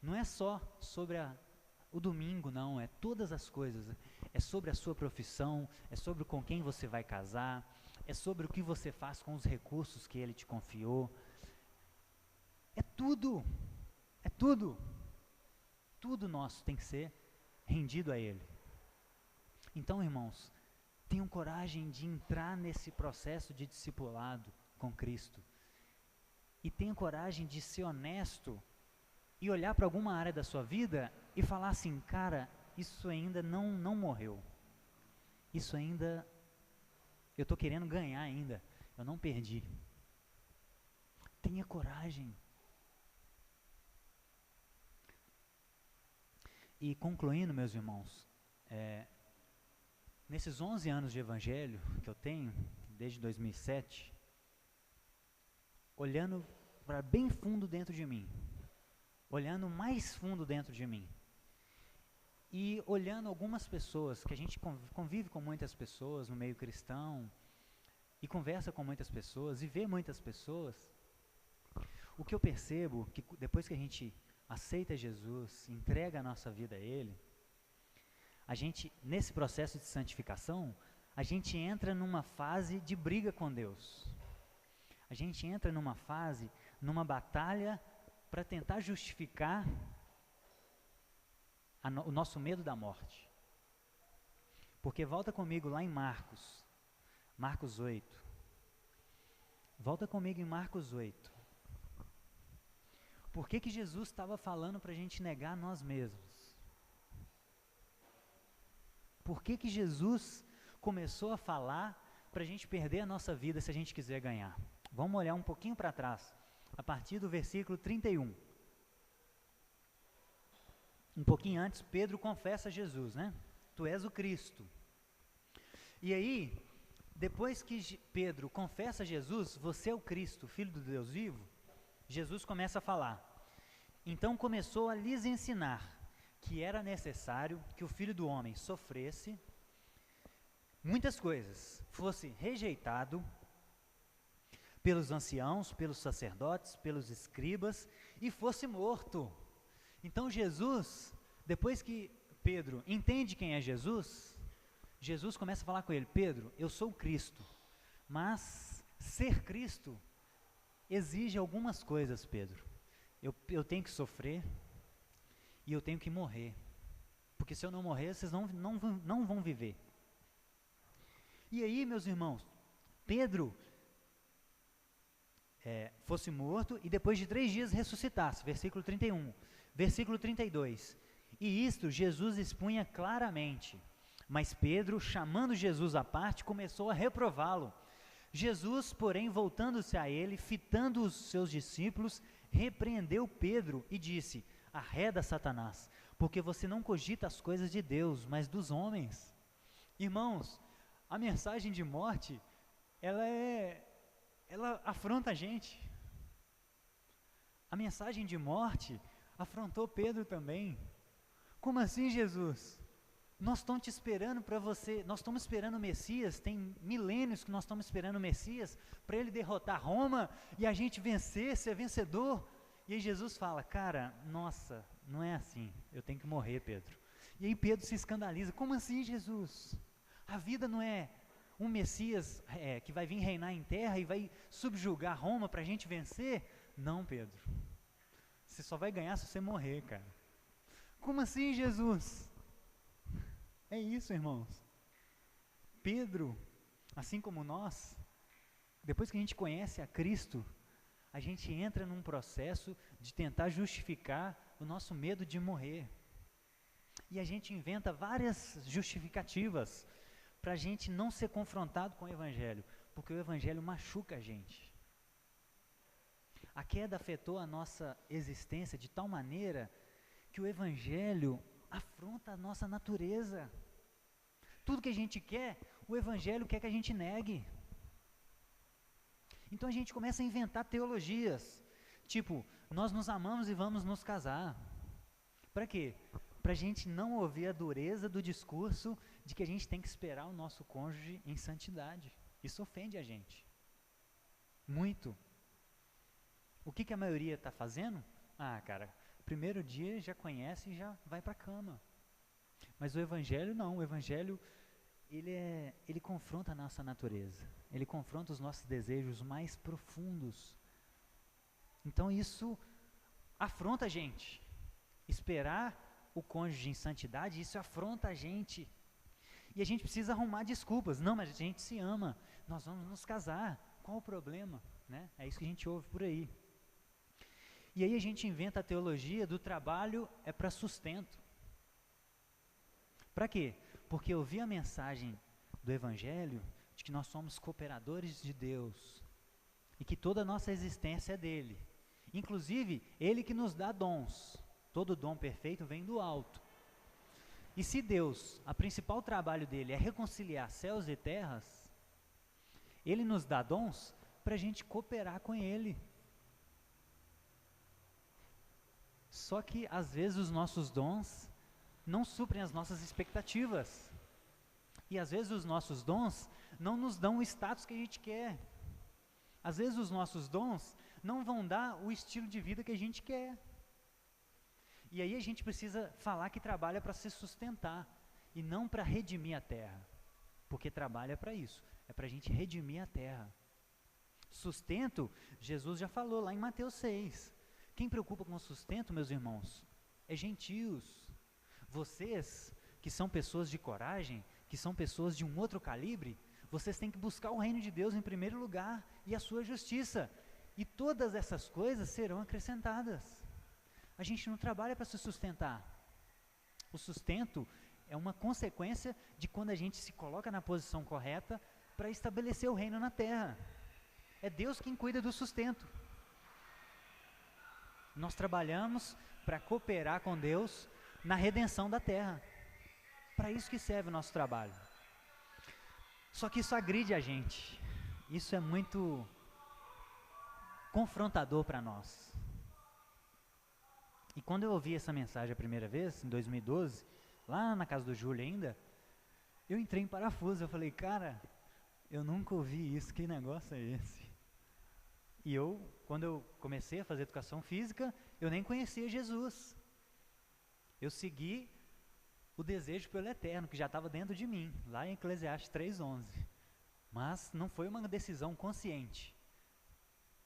Não é só sobre o domingo, não, é todas as coisas. É sobre a sua profissão, é sobre com quem você vai casar, é sobre o que você faz com os recursos que Ele te confiou. É tudo. É tudo. Tudo nosso tem que ser rendido a Ele. Então, irmãos, tenham coragem de entrar nesse processo de discipulado com Cristo. E tenham coragem de ser honesto e olhar para alguma área da sua vida e falar assim: cara, isso ainda não morreu. Isso ainda, eu estou querendo ganhar ainda. Eu não perdi. Tenha coragem. E concluindo, meus irmãos, nesses 11 anos de evangelho que eu tenho, desde 2007, olhando para bem fundo dentro de mim, olhando mais fundo dentro de mim, e olhando algumas pessoas, que a gente convive com muitas pessoas no meio cristão, e conversa com muitas pessoas, e vê muitas pessoas, o que eu percebo, que depois que a gente aceita Jesus, entrega a nossa vida a Ele, a gente, nesse processo de santificação, a gente entra numa fase de briga com Deus. A gente entra numa fase, numa batalha para tentar justificar o nosso medo da morte. Porque volta comigo lá em Marcos 8. Volta comigo em Marcos 8. Por que Jesus estava falando para a gente negar nós mesmos? Por que Jesus começou a falar para a gente perder a nossa vida se a gente quiser ganhar? Vamos olhar um pouquinho para trás, a partir do versículo 31. Um pouquinho antes, Pedro confessa a Jesus, né? Tu és o Cristo. E aí, depois que Pedro confessa a Jesus, você é o Cristo, Filho do Deus vivo, Jesus começa a falar. Então começou a lhes ensinar que era necessário que o Filho do Homem sofresse muitas coisas, fosse rejeitado pelos anciãos, pelos sacerdotes, pelos escribas, e fosse morto. Então Jesus, depois que Pedro entende quem é Jesus, Jesus começa a falar com ele: Pedro, eu sou o Cristo, mas ser Cristo exige algumas coisas, Pedro. Eu tenho que sofrer e eu tenho que morrer, porque se eu não morrer, vocês não vão viver. E aí, meus irmãos, Pedro fosse morto e depois de 3 dias ressuscitasse, versículo 31, versículo 32, e isto Jesus expunha claramente, mas Pedro, chamando Jesus à parte, começou a reprová-lo. Jesus, porém, voltando-se a ele, fitando os seus discípulos, repreendeu Pedro e disse: arreda, Satanás, porque você não cogita as coisas de Deus, mas dos homens. Irmãos, a mensagem de morte, ela afronta a gente. A mensagem de morte afrontou Pedro também. Como assim, Jesus? Nós estamos te esperando para você, nós estamos esperando o Messias, tem milênios que nós estamos esperando o Messias, para ele derrotar Roma e a gente vencer, ser vencedor. E aí Jesus fala: cara, nossa, não é assim, eu tenho que morrer, Pedro. E aí Pedro se escandaliza: como assim, Jesus? A vida não é um Messias que vai vir reinar em terra e vai subjugar Roma para a gente vencer? Não, Pedro, você só vai ganhar se você morrer, cara. Como assim, Jesus? É isso, irmãos. Pedro, assim como nós, depois que a gente conhece a Cristo, a gente entra num processo de tentar justificar o nosso medo de morrer. E a gente inventa várias justificativas para a gente não ser confrontado com o Evangelho, porque o Evangelho machuca a gente. A queda afetou a nossa existência de tal maneira que o Evangelho afronta a nossa natureza. Tudo que a gente quer, o Evangelho quer que a gente negue. Então a gente começa a inventar teologias, tipo, nós nos amamos e vamos nos casar. Para quê? Para a gente não ouvir a dureza do discurso de que a gente tem que esperar o nosso cônjuge em santidade. Isso ofende a gente. Muito. O que a maioria está fazendo? Ah, cara, primeiro dia já conhece e já vai para a cama. Mas o Evangelho não, o Evangelho ele confronta a nossa natureza, ele confronta os nossos desejos mais profundos. Então isso afronta a gente. Esperar o cônjuge em santidade, isso afronta a gente. E a gente precisa arrumar desculpas. Não, mas a gente se ama, nós vamos nos casar, qual o problema? Né? É isso que a gente ouve por aí. E aí a gente inventa a teologia do trabalho é para sustento. Para quê? Porque eu vi a mensagem do Evangelho de que nós somos cooperadores de Deus e que toda a nossa existência é dele. Inclusive, ele que nos dá dons. Todo dom perfeito vem do alto. E se Deus, o principal trabalho dele é reconciliar céus e terras, ele nos dá dons para a gente cooperar com ele. Só que às vezes os nossos dons não suprem as nossas expectativas. E às vezes os nossos dons não nos dão o status que a gente quer. Às vezes os nossos dons não vão dar o estilo de vida que a gente quer. E aí a gente precisa falar que trabalha para se sustentar e não para redimir a terra. Porque trabalha para isso, é para a gente redimir a terra. Sustento, Jesus já falou lá em Mateus 6. Quem preocupa com o sustento, meus irmãos, é gentios. Vocês, que são pessoas de coragem, que são pessoas de um outro calibre, vocês têm que buscar o reino de Deus em primeiro lugar e a sua justiça. E todas essas coisas serão acrescentadas. A gente não trabalha para se sustentar. O sustento é uma consequência de quando a gente se coloca na posição correta para estabelecer o reino na terra. É Deus quem cuida do sustento. Nós trabalhamos para cooperar com Deus na redenção da terra. Para isso que serve o nosso trabalho. Só que isso agride a gente. Isso é muito confrontador para nós. E quando eu ouvi essa mensagem a primeira vez, em 2012, lá na casa do Júlio ainda, eu entrei em parafuso. Eu falei, cara, eu nunca ouvi isso, que negócio é esse? E quando eu comecei a fazer educação física, eu nem conhecia Jesus. Eu segui o desejo pelo eterno, que já estava dentro de mim, lá em Eclesiastes 3:11. Mas não foi uma decisão consciente.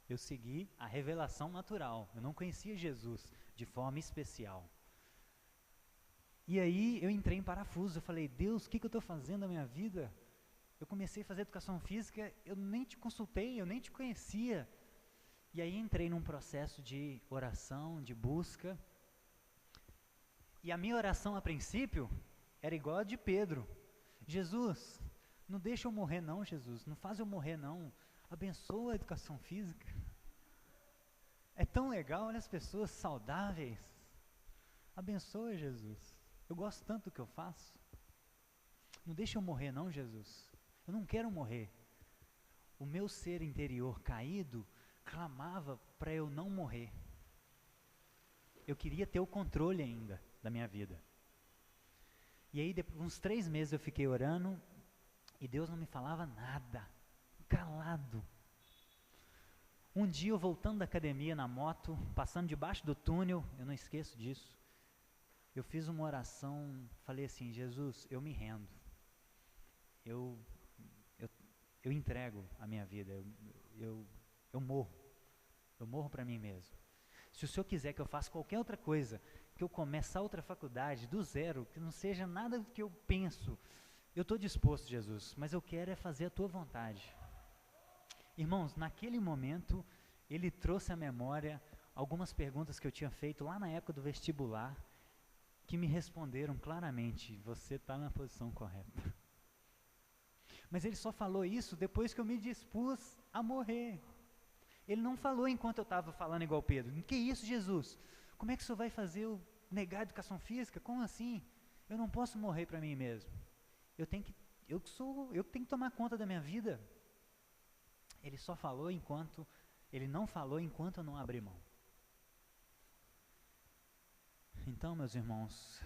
Eu segui a revelação natural. Eu não conhecia Jesus de forma especial. E aí eu entrei em parafuso. Eu falei, Deus, o que eu estou fazendo na minha vida? Eu comecei a fazer educação física, eu nem te consultei, eu nem te conhecia. E aí entrei num processo de oração, de busca. E a minha oração a princípio era igual a de Pedro. Jesus, não deixa eu morrer não, Jesus, não faz eu morrer não. Abençoa a educação física. É tão legal, olha as pessoas saudáveis. Abençoa, Jesus. Eu gosto tanto do que eu faço. Não deixa eu morrer não, Jesus. Eu não quero morrer. O meu ser interior caído clamava para eu não morrer. Eu queria ter o controle ainda da minha vida. E aí, depois, uns 3 meses eu fiquei orando e Deus não me falava nada. Calado. Um dia eu voltando da academia na moto, passando debaixo do túnel, eu não esqueço disso, eu fiz uma oração, falei assim, Jesus, eu me rendo, eu entrego a minha vida, eu morro para mim mesmo. Se o Senhor quiser que eu faça qualquer outra coisa, que eu comece a outra faculdade do zero, que não seja nada do que eu penso, eu estou disposto, Jesus, mas eu quero é fazer a Tua vontade. Irmãos, naquele momento, Ele trouxe à memória algumas perguntas que eu tinha feito lá na época do vestibular, que me responderam claramente, você está na posição correta. Mas Ele só falou isso depois que eu me dispus a morrer. Ele não falou enquanto eu estava falando igual Pedro. Que isso, Jesus? Como é que o Senhor vai fazer eu negar a educação física? Como assim? Eu não posso morrer para mim mesmo. eu tenho que tomar conta da minha vida. Ele não falou enquanto eu não abri mão. Então, meus irmãos,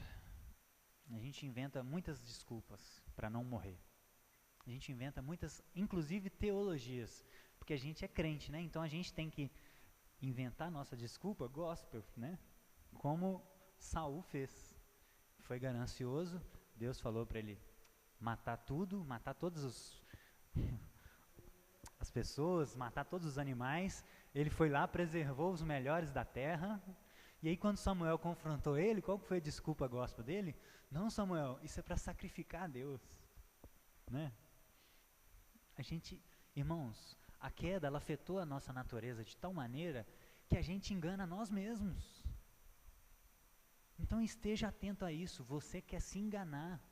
a gente inventa muitas desculpas para não morrer. A gente inventa muitas, inclusive teologias, porque a gente é crente, né? Então a gente tem que inventar nossa desculpa gospel, né? Como Saul fez. Foi ganancioso, Deus falou para ele matar tudo, matar todas as pessoas, matar todos os animais. Ele foi lá, preservou os melhores da terra. E aí quando Samuel confrontou ele, qual foi a desculpa gospel dele? Não, Samuel, isso é para sacrificar a Deus, né? Irmãos, a queda, ela afetou a nossa natureza de tal maneira que a gente engana nós mesmos. Então esteja atento a isso, você quer se enganar.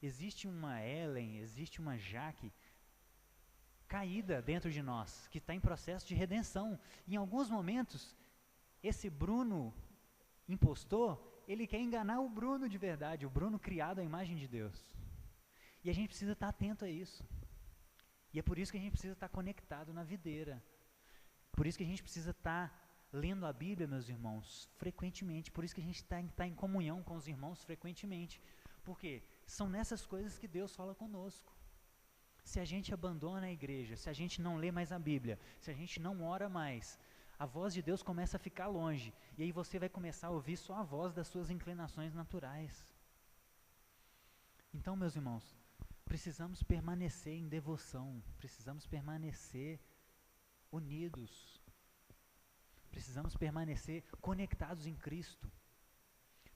Existe uma Ellen, existe uma Jaque caída dentro de nós, que está em processo de redenção. Em alguns momentos, esse Bruno impostor, ele quer enganar o Bruno de verdade, o Bruno criado à imagem de Deus. E a gente precisa estar atento a isso. E é por isso que a gente precisa estar conectado na videira. Por isso que a gente precisa estar lendo a Bíblia, meus irmãos, frequentemente. Por isso que a gente está em comunhão com os irmãos frequentemente. Porque são nessas coisas que Deus fala conosco. Se a gente abandona a igreja, se a gente não lê mais a Bíblia, se a gente não ora mais, a voz de Deus começa a ficar longe. E aí você vai começar a ouvir só a voz das suas inclinações naturais. Então, meus irmãos, precisamos permanecer em devoção, precisamos permanecer unidos, precisamos permanecer conectados em Cristo,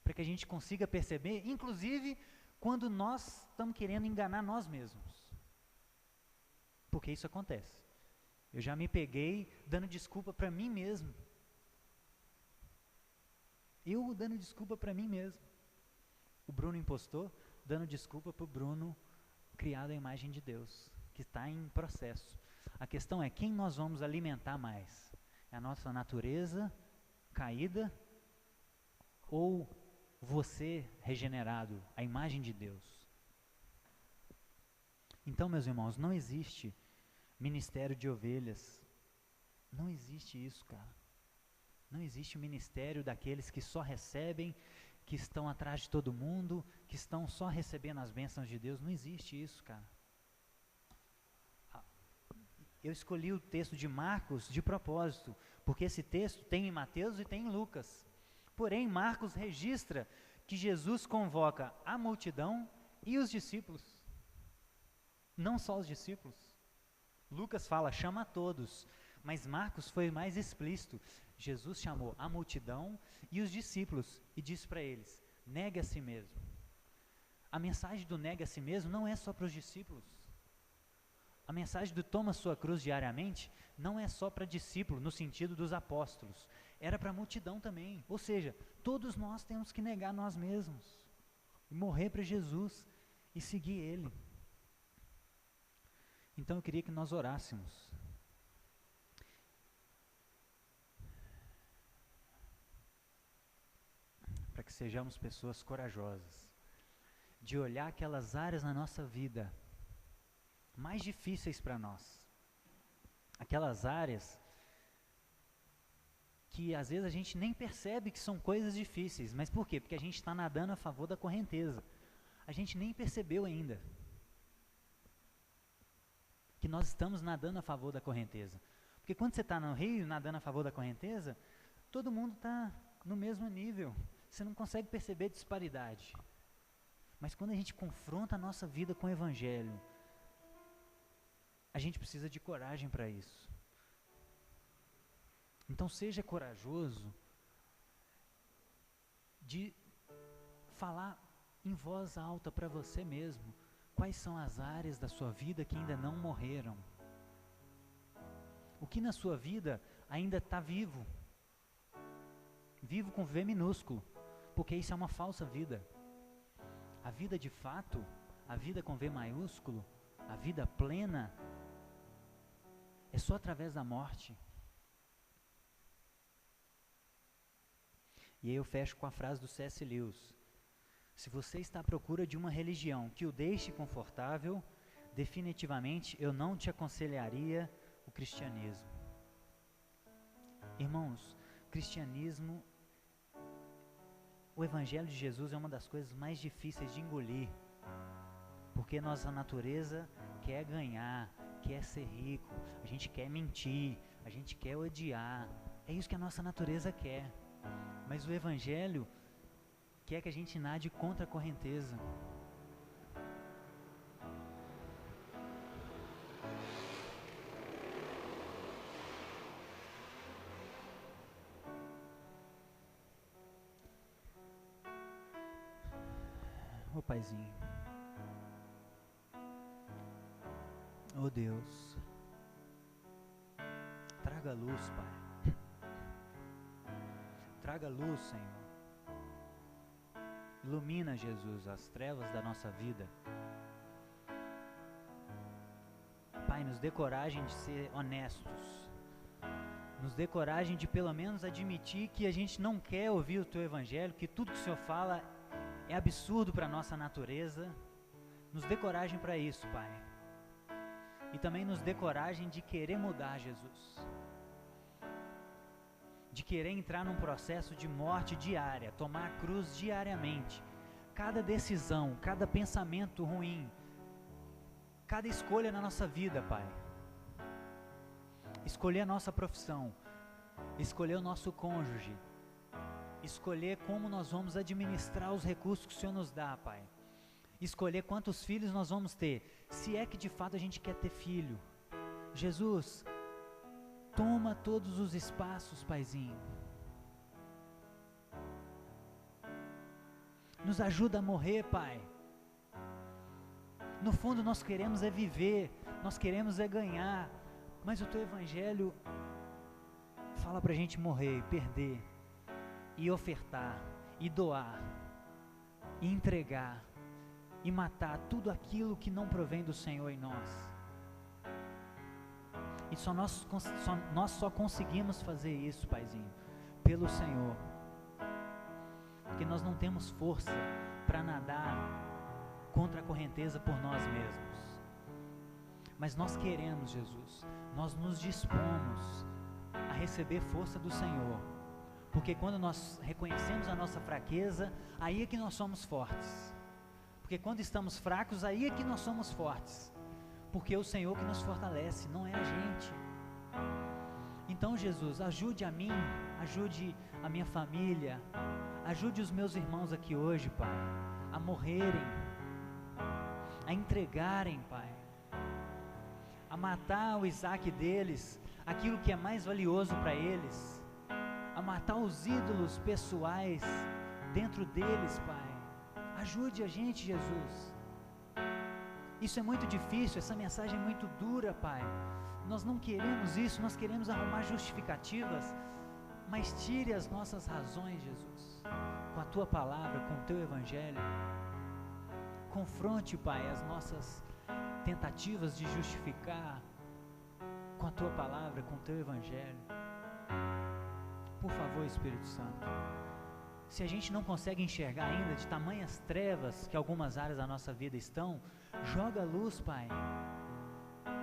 para que a gente consiga perceber, inclusive, quando nós estamos querendo enganar nós mesmos, porque isso acontece. Eu já me peguei dando desculpa para mim mesmo, o Bruno impostor, dando desculpa para o Bruno criado à imagem de Deus, que está em processo. A questão é quem nós vamos alimentar mais? É a nossa natureza caída ou você regenerado, à imagem de Deus? Então, meus irmãos, não existe ministério de ovelhas. Não existe isso, cara. Não existe o ministério daqueles que só recebem, que estão atrás de todo mundo, que estão só recebendo as bênçãos de Deus. Não existe isso, cara. Eu escolhi o texto de Marcos de propósito, porque esse texto tem em Mateus e tem em Lucas. Porém, Marcos registra que Jesus convoca a multidão e os discípulos. Não só os discípulos. Lucas fala, chama a todos. Mas Marcos foi mais explícito. Jesus chamou a multidão e os discípulos e disse para eles, negue a si mesmo. A mensagem do negue a si mesmo não é só para os discípulos. A mensagem do toma sua cruz diariamente não é só para discípulo, no sentido dos apóstolos. Era para a multidão também. Ou seja, todos nós temos que negar nós mesmos. E morrer para Jesus e seguir Ele. Então eu queria que nós orássemos. Para que sejamos pessoas corajosas. De olhar aquelas áreas na nossa vida mais difíceis para nós. Aquelas áreas que às vezes a gente nem percebe que são coisas difíceis. Mas por quê? Porque a gente está nadando a favor da correnteza. A gente nem percebeu ainda que nós estamos nadando a favor da correnteza. Porque quando você está no rio nadando a favor da correnteza, todo mundo está no mesmo nível. Você não consegue perceber disparidade. Mas quando a gente confronta a nossa vida com o Evangelho, a gente precisa de coragem para isso. Então seja corajoso de falar em voz alta para você mesmo quais são as áreas da sua vida que ainda não morreram. O que na sua vida ainda está vivo. Vivo com V minúsculo, porque isso é uma falsa vida. A vida de fato, a vida com V maiúsculo, a vida plena, é só através da morte. E aí eu fecho com a frase do C.S. Lewis. Se você está à procura de uma religião que o deixe confortável, definitivamente eu não te aconselharia o cristianismo. Irmãos, cristianismo, o evangelho de Jesus é uma das coisas mais difíceis de engolir, porque nossa natureza quer ganhar, quer ser rico, a gente quer mentir, a gente quer odiar, é isso que a nossa natureza quer, mas o evangelho quer que a gente nade contra a correnteza. Ô Paizinho, ô Deus, traga luz, Pai, traga luz, Senhor, ilumina, Jesus, as trevas da nossa vida. Pai, nos dê coragem de ser honestos, nos dê coragem de pelo menos admitir que a gente não quer ouvir o Teu Evangelho, que tudo que o Senhor fala é absurdo para a nossa natureza. Nos dê coragem para isso, Pai. E também nos dê coragem de querer mudar, Jesus. De querer entrar num processo de morte diária, tomar a cruz diariamente. Cada decisão, cada pensamento ruim, cada escolha na nossa vida, Pai. Escolher a nossa profissão, escolher o nosso cônjuge, escolher como nós vamos administrar os recursos que o Senhor nos dá, Pai. Escolher quantos filhos nós vamos ter, se é que de fato a gente quer ter filho. Jesus, toma todos os espaços, Paizinho. Nos ajuda a morrer, Pai. No fundo nós queremos é viver, nós queremos é ganhar, mas o Teu Evangelho fala pra gente morrer, perder, e ofertar, e doar, e entregar, e matar tudo aquilo que não provém do Senhor em nós. E nós só conseguimos fazer isso, Paizinho, pelo Senhor, porque nós não temos força para nadar contra a correnteza por nós mesmos, mas nós queremos, Jesus, nós nos dispomos a receber força do Senhor, porque quando nós reconhecemos a nossa fraqueza, aí é que nós somos fortes, porque quando estamos fracos, aí é que nós somos fortes, porque é o Senhor que nos fortalece, não é a gente. Então, Jesus, ajude a mim, ajude a minha família, ajude os meus irmãos aqui hoje, Pai, a morrerem, a entregarem, Pai, a matar o Isaac deles, aquilo que é mais valioso para eles, a matar os ídolos pessoais dentro deles, Pai. Ajude a gente, Jesus. Isso é muito difícil, essa mensagem é muito dura, Pai. Nós não queremos isso, nós queremos arrumar justificativas, mas tire as nossas razões, Jesus, com a Tua palavra, com o Teu Evangelho. Confronte, Pai, as nossas tentativas de justificar com a Tua palavra, com o Teu Evangelho. Por favor, Espírito Santo, se a gente não consegue enxergar ainda de tamanhas trevas que algumas áreas da nossa vida estão, joga luz, Pai,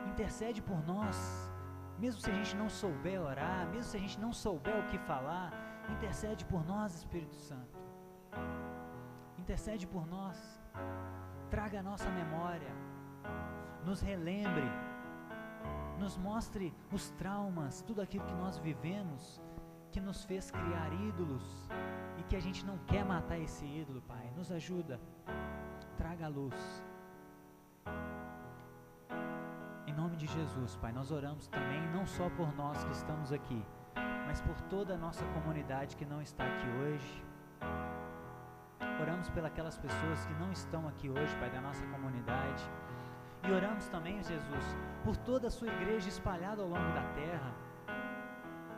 intercede por nós, mesmo se a gente não souber orar, mesmo se a gente não souber o que falar, intercede por nós, Espírito Santo, intercede por nós, traga a nossa memória, nos relembre, nos mostre os traumas, tudo aquilo que nós vivemos, que nos fez criar ídolos e que a gente não quer matar esse ídolo, Pai. Nos ajuda, traga a luz. Em nome de Jesus, Pai, nós oramos também não só por nós que estamos aqui, mas por toda a nossa comunidade que não está aqui hoje. Oramos pelas pessoas que não estão aqui hoje, Pai, da nossa comunidade. E oramos também, Jesus, por toda a sua igreja espalhada ao longo da terra.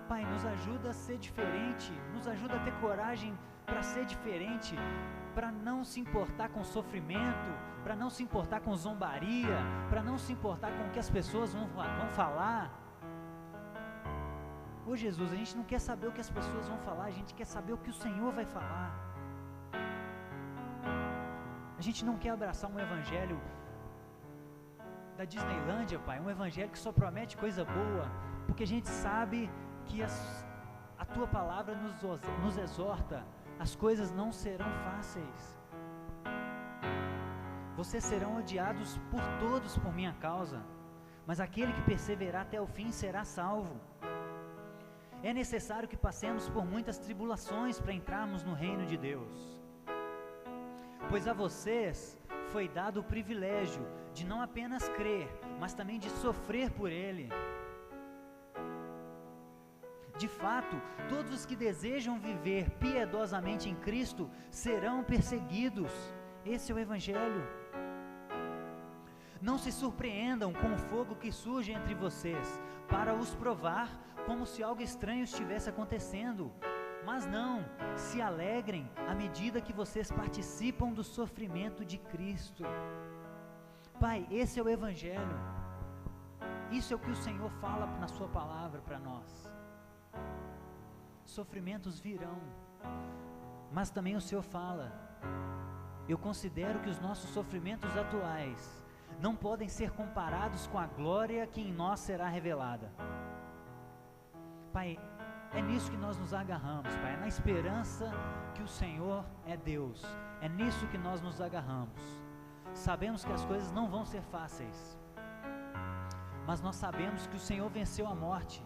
Pai, nos ajuda a ser diferente, nos ajuda a ter coragem para ser diferente, para não se importar com sofrimento, para não se importar com zombaria, para não se importar com o que as pessoas vão falar. Ô Jesus, a gente não quer saber o que as pessoas vão falar, a gente quer saber o que o Senhor vai falar. A gente não quer abraçar um evangelho da Disneylândia, Pai, um evangelho que só promete coisa boa, porque a gente sabe que a Tua palavra nos exorta, as coisas não serão fáceis. Vocês serão odiados por todos por minha causa, mas aquele que perseverar até o fim será salvo. É necessário que passemos por muitas tribulações para entrarmos no reino de Deus, pois a vocês foi dado o privilégio de não apenas crer, mas também de sofrer por Ele. De fato, todos os que desejam viver piedosamente em Cristo serão perseguidos. Esse é o Evangelho. Não se surpreendam com o fogo que surge entre vocês, para os provar, como se algo estranho estivesse acontecendo. Mas não, se alegrem à medida que vocês participam do sofrimento de Cristo. Pai, esse é o Evangelho. Isso é o que o Senhor fala na sua palavra para nós. Sofrimentos virão, mas também o Senhor fala: eu considero que os nossos sofrimentos atuais não podem ser comparados com a glória que em nós será revelada. Pai, é nisso que nós nos agarramos, Pai, é na esperança que o Senhor é Deus, é nisso que nós nos agarramos. Sabemos que as coisas não vão ser fáceis, mas nós sabemos que o Senhor venceu a morte,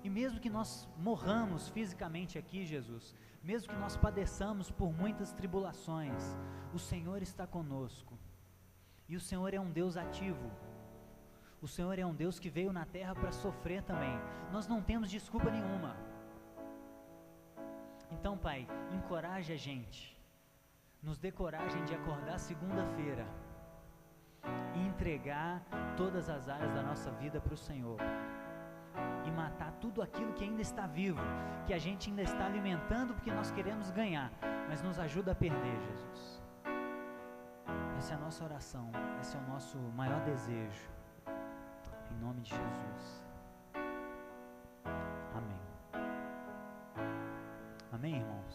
e mesmo que nós morramos fisicamente aqui, Jesus, mesmo que nós padeçamos por muitas tribulações, o Senhor está conosco, e o Senhor é um Deus ativo. O Senhor é um Deus que veio na terra para sofrer também. Nós não temos desculpa nenhuma. Então, Pai, encoraje a gente, nos dê coragem de acordar segunda-feira e entregar todas as áreas da nossa vida para o Senhor, e matar tudo aquilo que ainda está vivo, que a gente ainda está alimentando porque nós queremos ganhar, mas nos ajuda a perder, Jesus. Essa é a nossa oração, esse é o nosso maior desejo, em nome de Jesus. Amém. Amém, irmãos?